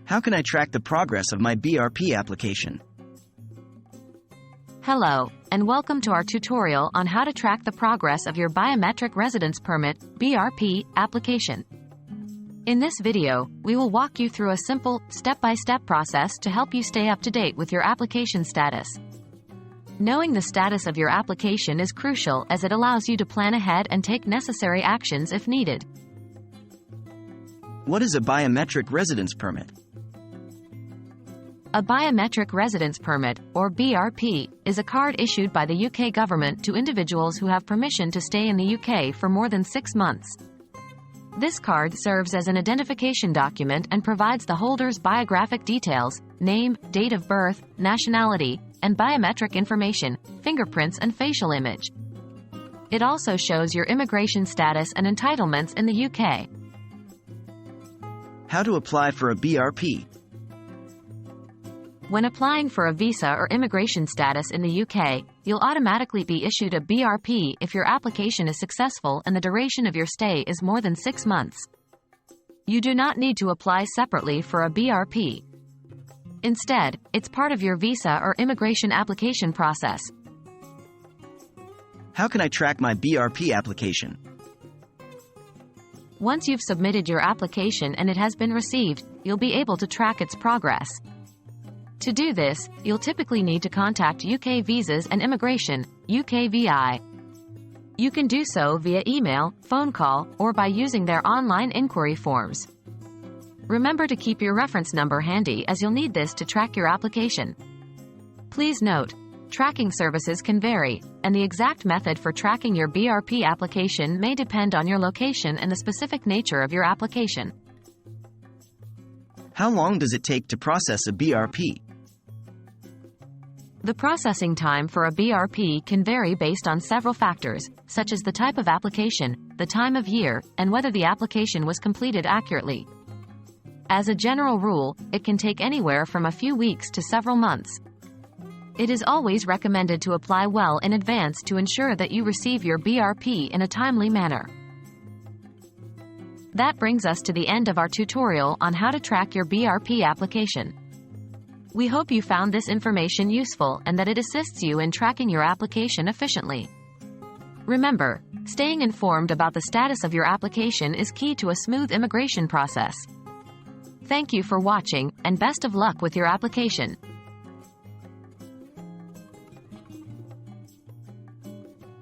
How can I track the progress of my BRP application? Hello, and welcome to our tutorial on how to track the progress of your Biometric Residence Permit (BRP) application. In this video, we will walk you through a simple, step-by-step process to help you stay up to date with your application status. Knowing the status of your application is crucial as it allows you to plan ahead and take necessary actions if needed. What is a Biometric Residence Permit? A Biometric Residence Permit, or BRP, is a card issued by the UK government to individuals who have permission to stay in the UK for more than 6 months. This card serves as an identification document and provides the holder's biographic details, name, date of birth, nationality, and biometric information, fingerprints and facial image. It also shows your immigration status and entitlements in the UK. How to apply for a BRP? When applying for a visa or immigration status in the UK, you'll automatically be issued a BRP if your application is successful and the duration of your stay is more than 6 months. You do not need to apply separately for a BRP. Instead, it's part of your visa or immigration application process. How can I track my BRP application? Once you've submitted your application and it has been received, you'll be able to track its progress. To do this, you'll typically need to contact UK Visas and Immigration, UKVI. You can do so via email, phone call, or by using their online inquiry forms. Remember to keep your reference number handy as you'll need this to track your application. Please note, tracking services can vary, and the exact method for tracking your BRP application may depend on your location and the specific nature of your application. How long does it take to process a BRP? The processing time for a BRP can vary based on several factors, such as the type of application, the time of year, and whether the application was completed accurately. As a general rule, it can take anywhere from a few weeks to several months. It is always recommended to apply well in advance to ensure that you receive your BRP in a timely manner. That brings us to the end of our tutorial on how to track your BRP application. We hope you found this information useful and that it assists you in tracking your application efficiently. Remember, staying informed about the status of your application is key to a smooth immigration process. Thank you for watching, and best of luck with your application.